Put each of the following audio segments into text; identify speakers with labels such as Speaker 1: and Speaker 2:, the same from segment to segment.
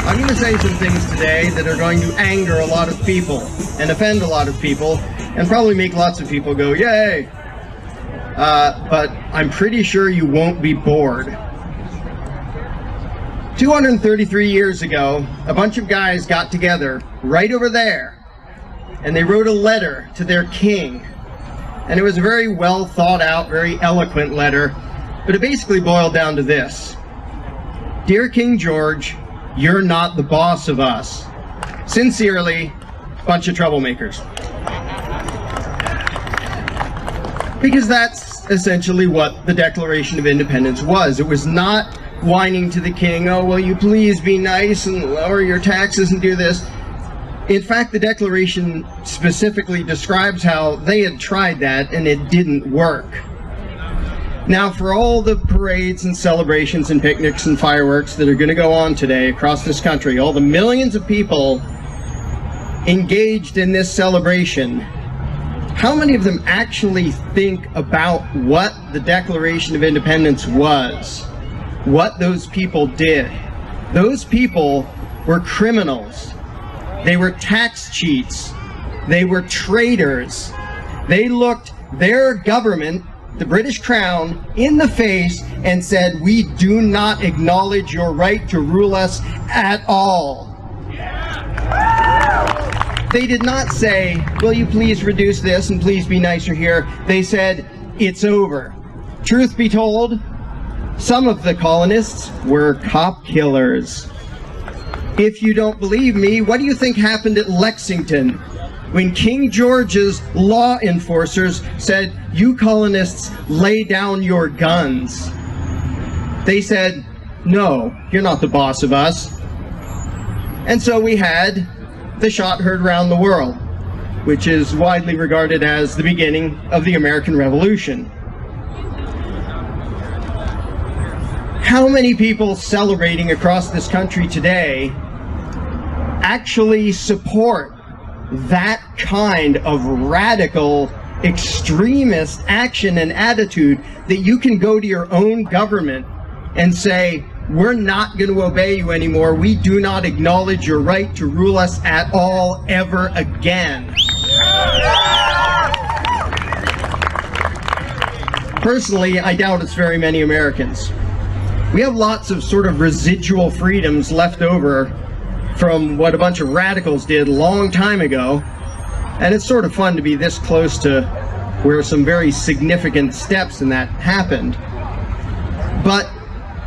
Speaker 1: I'm going to say some things today that are going to anger a lot of people and offend a lot of people and probably make lots of people go, yay! But I'm pretty sure you won't be bored. 233 years ago, a bunch of guys got together right over there and they wrote a letter to their king. And it was a very well thought out, very eloquent letter, but it basically boiled down to this. Dear King George, you're not the boss of us. Sincerely, bunch of troublemakers. Because that's essentially what the Declaration of Independence was. It was not whining to the king, oh, will you please be nice and lower your taxes and do this. In fact, the Declaration specifically describes how they had tried that and it didn't work. Now, for all the parades and celebrations and picnics and fireworks that are going to go on today across this country, all the millions of people engaged in this celebration, how many of them actually think about what the Declaration of Independence was? What those people did? Those people were criminals. They were tax cheats. They were traitors. They looked their government, the British Crown, in the face and said, we do not acknowledge your right to rule us at all. They did not say, will you please reduce this and please be nicer here. They said, it's over. Truth be told, some of the colonists were cop killers. If you don't believe me, what do you think happened at Lexington when King George's law enforcers said, you colonists, lay down your guns? They said, no, you're not the boss of us. And so we had the shot heard around the world, which is widely regarded as the beginning of the American Revolution. How many people celebrating across this country today actually support that kind of radical, extremist action and attitude that you can go to your own government and say, we're not going to obey you anymore. We do not acknowledge your right to rule us at all ever again. Personally, I doubt it's very many Americans. We have lots of sort of residual freedoms left over from what a bunch of radicals did a long time ago, and it's sort of fun to be this close to where some very significant steps in that happened. But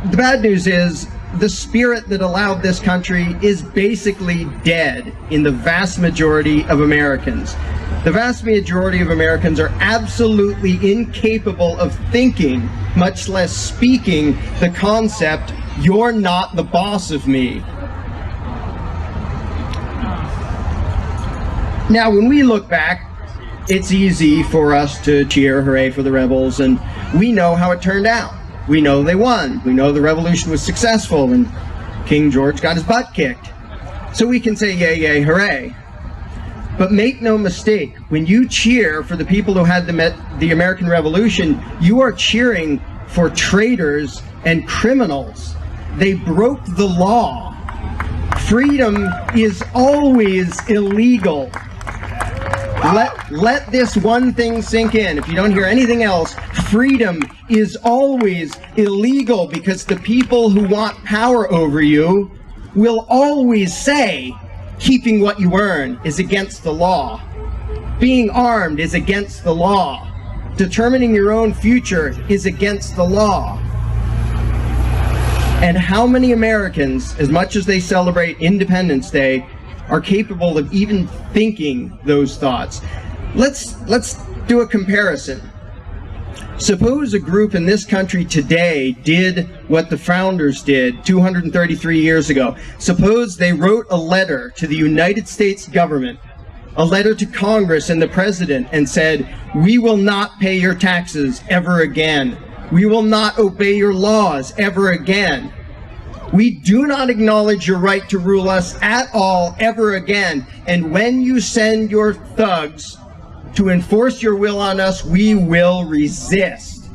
Speaker 1: the bad news is the spirit that allowed this country is basically dead in the vast majority of Americans. The vast majority of Americans are absolutely incapable of thinking, much less speaking, the concept, you're not the boss of me. Now, when we look back, it's easy for us to cheer, hooray for the rebels, and we know how it turned out. We know they won. We know the revolution was successful, and King George got his butt kicked. So we can say, yay, yay, hooray. But make no mistake, when you cheer for the people who had the American Revolution, you are cheering for traitors and criminals. They broke the law. Freedom is always illegal. Let this one thing sink in. If you don't hear anything else, freedom is always illegal because the people who want power over you will always say, keeping what you earn is against the law. Being armed is against the law. Determining your own future is against the law. And how many Americans, as much as they celebrate Independence Day, are capable of even thinking those thoughts? Let's do a comparison. Suppose a group in this country today did what the founders did 233 years ago. Suppose they wrote a letter to the United States government, a letter to Congress and the President, and said, we will not pay your taxes ever again. We will not obey your laws ever again. We do not acknowledge your right to rule us at all ever again. And when you send your thugs to enforce your will on us, we will resist.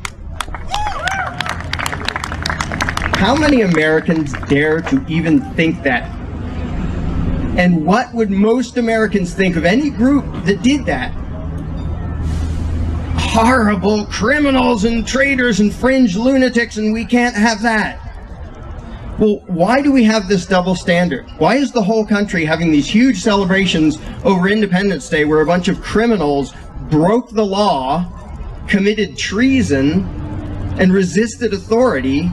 Speaker 1: How many Americans dare to even think that And what would most Americans think of any group that did that? Horrible criminals and traitors and fringe lunatics, and we can't have that. Well, why do we have this double standard? Why is the whole country having these huge celebrations over Independence Day where a bunch of criminals broke the law, committed treason, and resisted authority,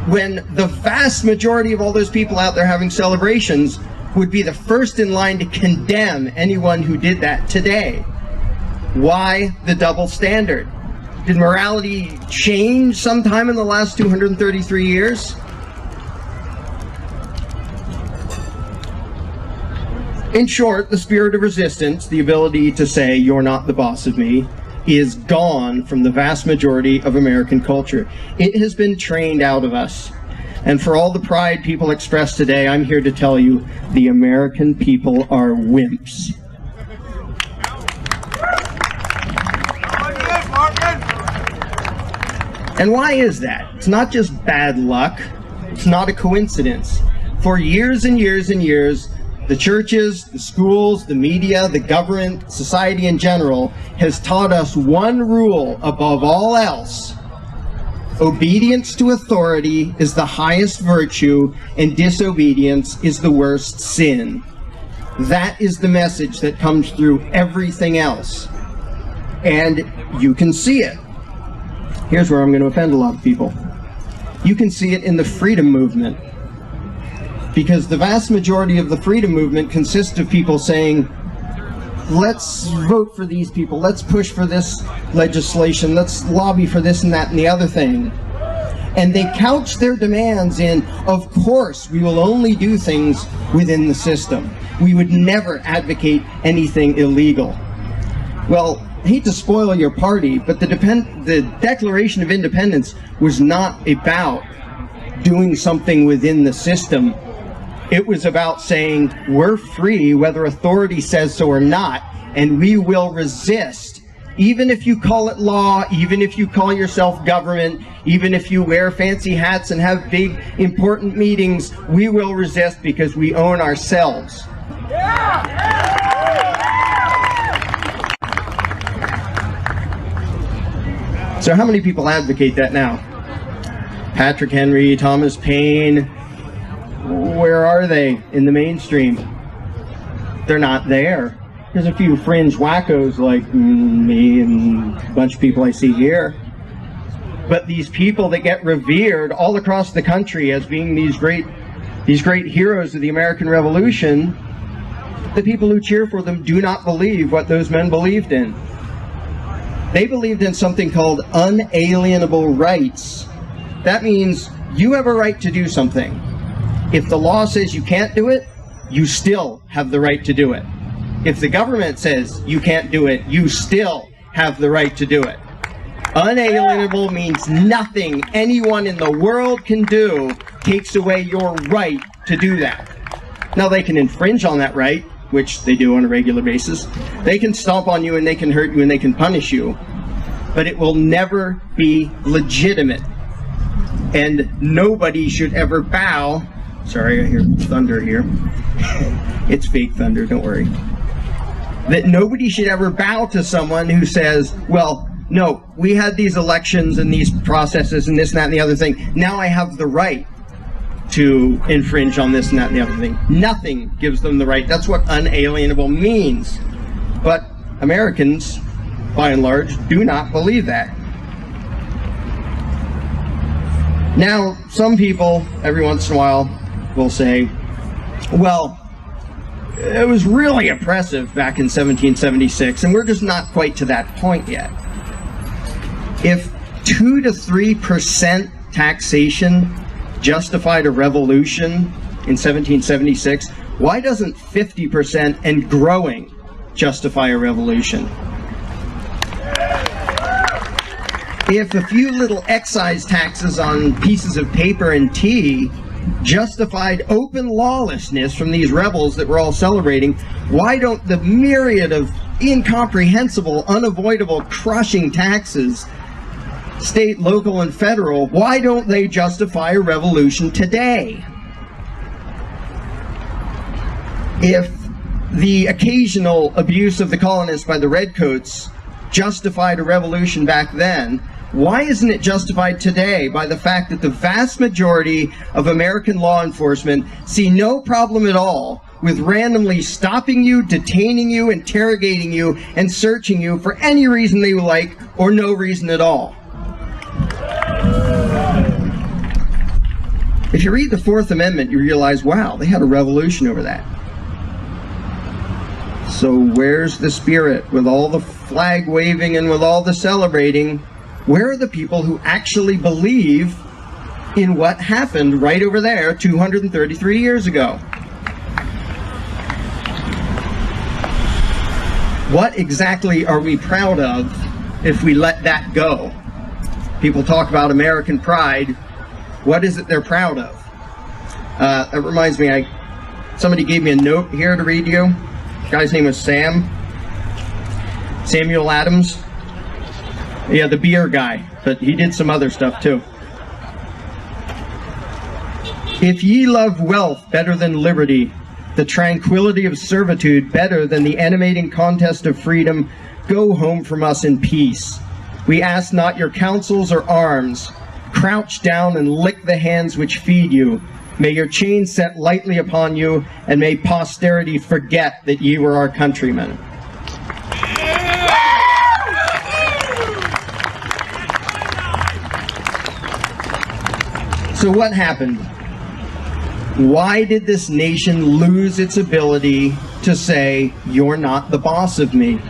Speaker 1: when the vast majority of all those people out there having celebrations would be the first in line to condemn anyone who did that today? Why the double standard? Did morality change sometime in the last 233 years? In short, the spirit of resistance, the ability to say, "You're not the boss of me," is gone from the vast majority of American culture. It has been trained out of us. And for all the pride people express today, I'm here to tell you, the American people are wimps. And why is that? It's not just bad luck. It's not a coincidence. For years and years and years, the churches, the schools, the media, the government, society in general has taught us one rule above all else. Obedience to authority is the highest virtue, and disobedience is the worst sin. That is the message that comes through everything else. And you can see it. Here's where I'm going to offend a lot of people. You can see it in the freedom movement. Because the vast majority of the freedom movement consists of people saying, let's vote for these people, let's push for this legislation, let's lobby for this and that and the other thing. And they couch their demands in, of course, we will only do things within the system. We would never advocate anything illegal. Well, I hate to spoil your party, but the Declaration of Independence was not about doing something within the system. It was about saying, we're free whether authority says so or not, and we will resist. Even if you call it law, even if you call yourself government, even if you wear fancy hats and have big, important meetings, we will resist because we own ourselves. So how many people advocate that now? Patrick Henry, Thomas Paine, where are they in the mainstream? They're not there. There's a few fringe wackos like me and a bunch of people I see here. But these people that get revered all across the country as being these great heroes of the American Revolution, the people who cheer for them do not believe what those men believed in. They believed in something called unalienable rights. That means you have a right to do something. If the law says you can't do it, you still have the right to do it. If the government says you can't do it, you still have the right to do it. Unalienable means nothing anyone in the world can do takes away your right to do that. Now they can infringe on that right, which they do on a regular basis. They can stomp on you and they can hurt you and they can punish you, but it will never be legitimate. And nobody should ever bow. Sorry, I hear thunder here. It's fake thunder, don't worry. That nobody should ever bow to someone who says, well, no, we had these elections and these processes and this and that and the other thing. Now I have the right to infringe on this and that and the other thing. Nothing gives them the right. That's what unalienable means. But Americans, by and large, do not believe that. Now, some people, every once in a while, will say, well, it was really oppressive back in 1776, and we're just not quite to that point yet. If 2 to 3% taxation justified a revolution in 1776, why doesn't 50% and growing justify a revolution? If a few little excise taxes on pieces of paper and tea justified open lawlessness from these rebels that we're all celebrating, why don't the myriad of incomprehensible, unavoidable, crushing taxes, state, local, and federal, why don't they justify a revolution today? If the occasional abuse of the colonists by the redcoats justified a revolution back then, why isn't it justified today by the fact that the vast majority of American law enforcement see no problem at all with randomly stopping you, detaining you, interrogating you, and searching you for any reason they like or no reason at all? If you read the Fourth Amendment, you realize, wow, they had a revolution over that. So where's the spirit? With all the flag waving and with all the celebrating, where are the people who actually believe in what happened right over there 233 years ago? What exactly are we proud of if we let that go? People talk about American pride. What is it they're proud of? That reminds me, somebody gave me a note here to read you. The guy's name was Samuel Adams. Yeah, the beer guy, but he did some other stuff too. If ye love wealth better than liberty, the tranquility of servitude better than the animating contest of freedom, go home from us in peace. We ask not your counsels or arms. Crouch down and lick the hands which feed you. May your chains set lightly upon you, and may posterity forget that ye were our countrymen. So what happened? Why did this nation lose its ability to say, you're not the boss of me?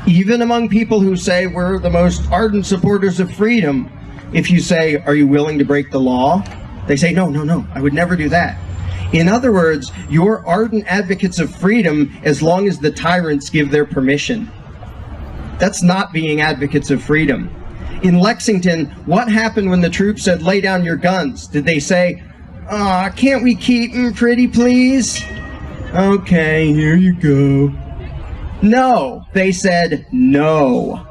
Speaker 1: Even among people who say we're the most ardent supporters of freedom, if you say, are you willing to break the law? They say, no, no, no, I would never do that. In other words, you're ardent advocates of freedom as long as the tyrants give their permission. That's not being advocates of freedom. In Lexington, what happened when the troops said, lay down your guns? Did they say, can't we keep them pretty, please? Okay, here you go. No, they said no.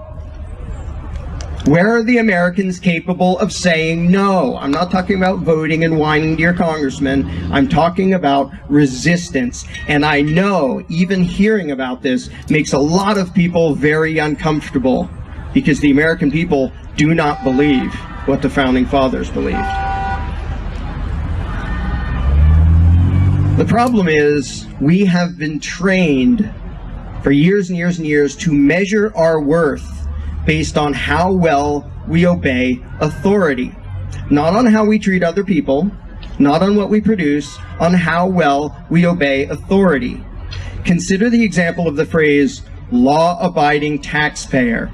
Speaker 1: Where are the Americans capable of saying no? I'm not talking about voting and whining to your congressman. I'm talking about resistance. And I know even hearing about this makes a lot of people very uncomfortable because the American people do not believe what the Founding Fathers believed. The problem is we have been trained for years and years and years to measure our worth based on how well we obey authority. Not on how we treat other people, not on what we produce, on how well we obey authority. Consider the example of the phrase, law-abiding taxpayer.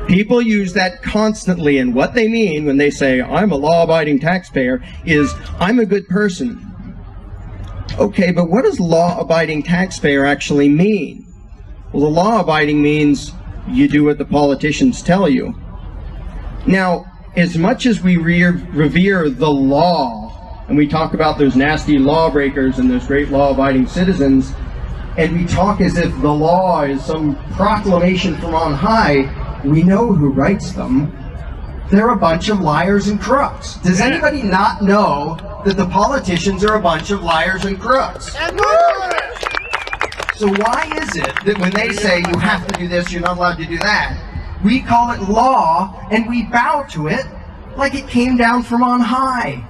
Speaker 1: People use that constantly, and what they mean when they say, I'm a law-abiding taxpayer, is, I'm a good person. Okay, but what does law-abiding taxpayer actually mean? Well, the law-abiding means you do what the politicians tell you. Now, as much as we revere the law, and we talk about those nasty lawbreakers and those great law-abiding citizens, and we talk as if the law is some proclamation from on high, we know who writes them. They're a bunch of liars and crooks. Does anybody not know that the politicians are a bunch of liars and crooks? So why is it that when they say you have to do this, you're not allowed to do that, we call it law and we bow to it like it came down from on high?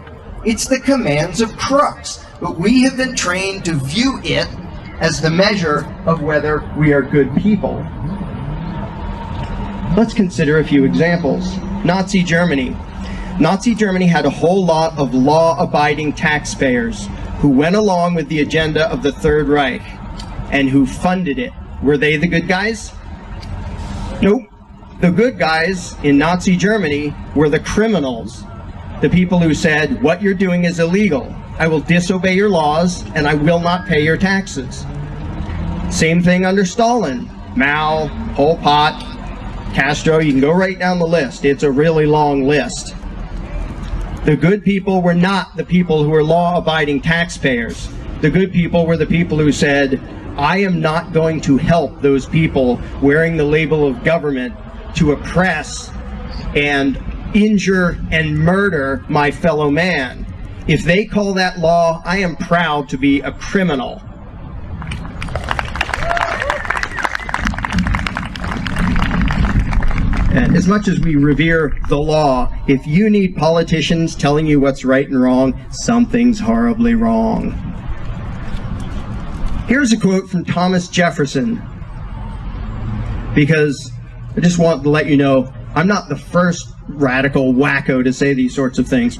Speaker 1: It's the commands of crooks, but we have been trained to view it as the measure of whether we are good people. Let's consider a few examples. Nazi Germany. Nazi Germany had a whole lot of law-abiding taxpayers who went along with the agenda of the Third Reich and who funded it. Were they the good guys? Nope. The good guys in Nazi Germany were the criminals. The people who said, what you're doing is illegal. I will disobey your laws and I will not pay your taxes. Same thing under Stalin. Mao, Pol Pot, Castro, you can go right down the list. It's a really long list. The good people were not the people who were law-abiding taxpayers. The good people were the people who said, I am not going to help those people wearing the label of government to oppress and injure and murder my fellow man. If they call that law, I am proud to be a criminal. And as much as we revere the law, if you need politicians telling you what's right and wrong, something's horribly wrong. Here's a quote from Thomas Jefferson, because I just want to let you know I'm not the first radical wacko to say these sorts of things.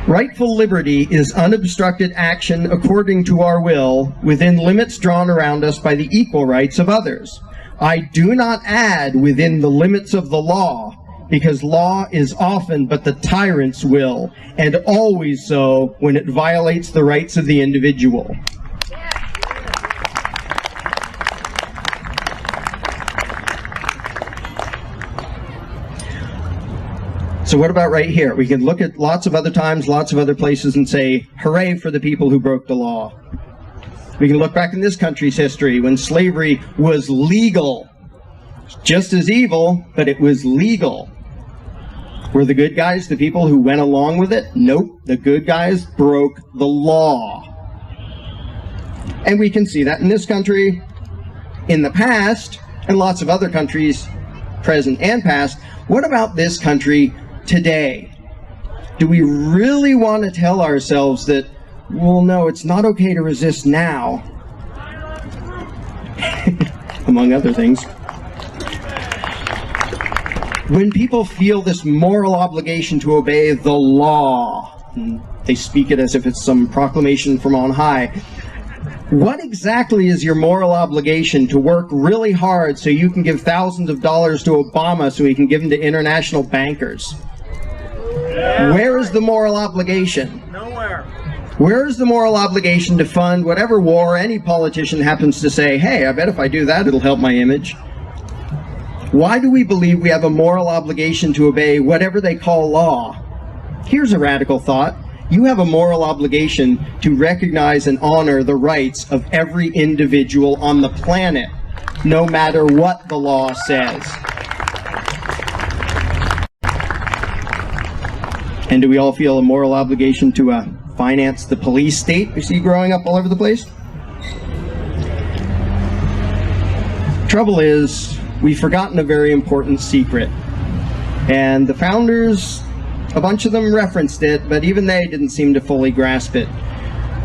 Speaker 1: Rightful liberty is unobstructed action according to our will within limits drawn around us by the equal rights of others. I do not add within the limits of the law, because law is often but the tyrant's will, and always so when it violates the rights of the individual. So what about right here? We can look at lots of other times, lots of other places and say, hooray for the people who broke the law. We can look back in this country's history when slavery was legal. Just as evil, but it was legal. Were the good guys the people who went along with it? Nope. The good guys broke the law. And we can see that in this country, in the past, and lots of other countries, present and past. What about this country today? Do we really want to tell ourselves that, well, no, it's not okay to resist now? Among other things. When people feel this moral obligation to obey the law, and they speak it as if it's some proclamation from on high, what exactly is your moral obligation? To work really hard so you can give thousands of dollars to Obama so he can give them to international bankers? Yeah. Where is the moral obligation? Nowhere. Where is the moral obligation to fund whatever war any politician happens to say, hey, I bet if I do that it'll help my image? Why do we believe we have a moral obligation to obey whatever they call law? Here's a radical thought. You have a moral obligation to recognize and honor the rights of every individual on the planet, no matter what the law says. And do we all feel a moral obligation to finance the police state we see growing up all over the place? Trouble is, we've forgotten a very important secret. And the founders, a bunch of them referenced it, but even they didn't seem to fully grasp it.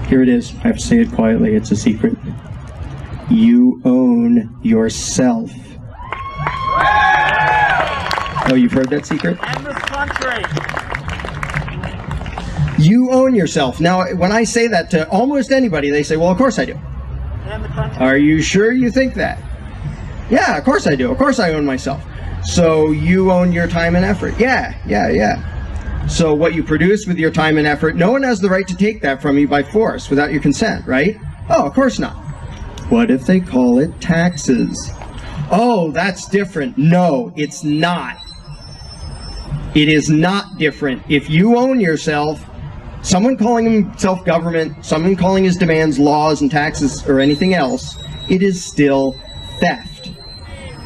Speaker 1: Here it is. I have to say it quietly. It's a secret. You own yourself. Oh, you've heard that secret? And this country. You own yourself. Now, when I say that to almost anybody, they say, well, of course I do. And the country. Are you sure you think that? Yeah, of course I do. Of course I own myself. So you own your time and effort. Yeah. So what you produce with your time and effort, no one has the right to take that from you by force without your consent, right? Oh, of course not. What if they call it taxes? Oh, that's different. No, it's not. It is not different. If you own yourself, someone calling himself government, someone calling his demands laws and taxes or anything else, it is still theft.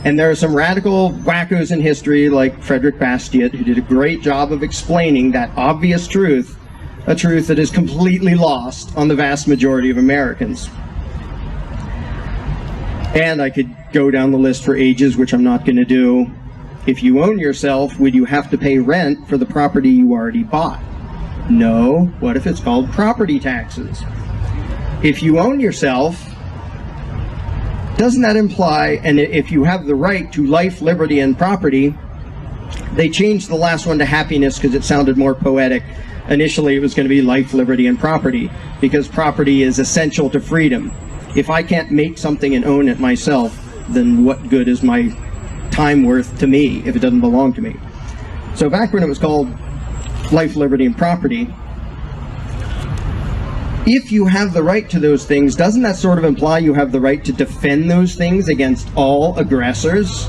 Speaker 1: And there are some radical wackos in history like Frederick Bastiat who did a great job of explaining that obvious truth, a truth that is completely lost on the vast majority of Americans. And I could go down the list for ages, which I'm not going to do. If you own yourself, would you have to pay rent for the property you already bought? No. What if it's called property taxes? If you own yourself, doesn't that imply, and if you have the right to life, liberty, and property, they changed the last one to happiness because it sounded more poetic. Initially it was going to be life, liberty, and property, because property is essential to freedom. If I can't make something and own it myself, then what good is my time worth to me if it doesn't belong to me? So back when it was called life, liberty, and property, if you have the right to those things, doesn't that sort of imply you have the right to defend those things against all aggressors?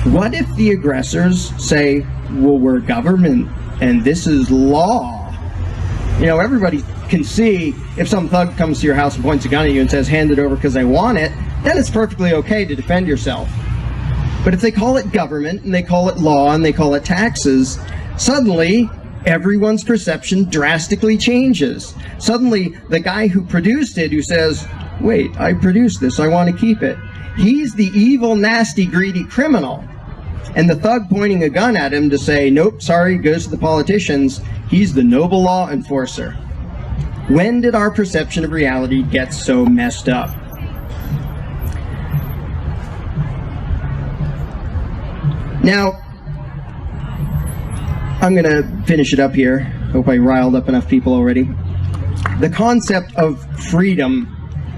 Speaker 1: What if the aggressors say, well, we're government and this is law? You know, everybody can see if some thug comes to your house and points a gun at you and says, hand it over because I want it, then it's perfectly okay to defend yourself. But if they call it government and they call it law and they call it taxes, suddenly everyone's perception drastically changes. Suddenly, the guy who produced it, who says, wait, I produced this, I want to keep it, he's the evil, nasty, greedy criminal. and the thug pointing a gun at him to say, nope, sorry, goes to the politicians, he's the noble law enforcer. When did our perception of reality get so messed up? Now, I'm going to finish it up here. Hope I riled up enough people already. The concept of freedom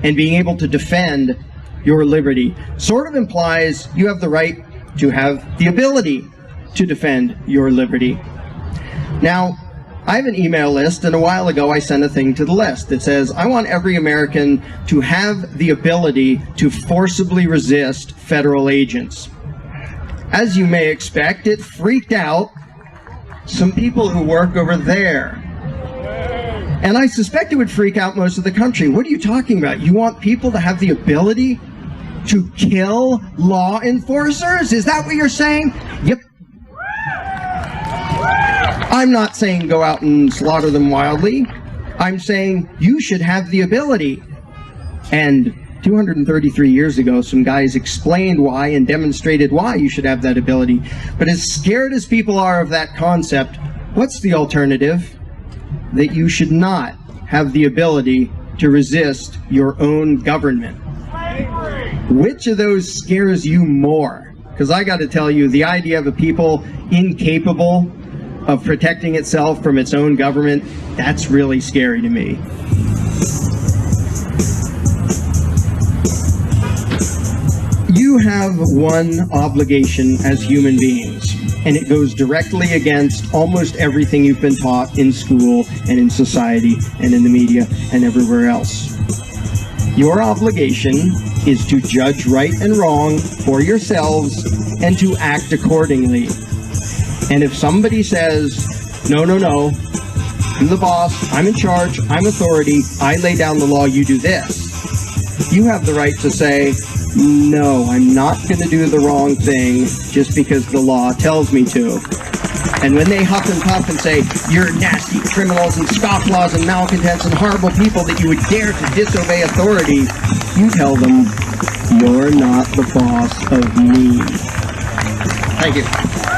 Speaker 1: and being able to defend your liberty sort of implies you have the right to have the ability to defend your liberty. Now, I have an email list, and a while ago I sent a thing to the list that says, I want every American to have the ability to forcibly resist federal agents. As you may expect, it freaked out some people who work over there. And I suspect it would freak out most of the country. What are you talking about? You want people to have the ability to kill law enforcers? Is that what you're saying? Yep. I'm not saying go out and slaughter them wildly. I'm saying you should have the ability. And 233 years ago, some guys explained why and demonstrated why you should have that ability. But as scared as people are of that concept, what's the alternative? That you should not have the ability to resist your own government. Which of those scares you more? Because I got to tell you, the idea of a people incapable of protecting itself from its own government, that's really scary to me. You have one obligation as human beings, and it goes directly against almost everything you've been taught in school and in society and in the media and everywhere else. Your obligation is to judge right and wrong for yourselves and to act accordingly. And if somebody says, no, no, no, I'm the boss, I'm in charge, I'm authority, I lay down the law, you do this, you have the right to say, no, I'm not going to do the wrong thing just because the law tells me to. And when they huff and puff and say, you're nasty criminals and scofflaws and malcontents and horrible people that you would dare to disobey authority, you tell them, you're not the boss of me. Thank you.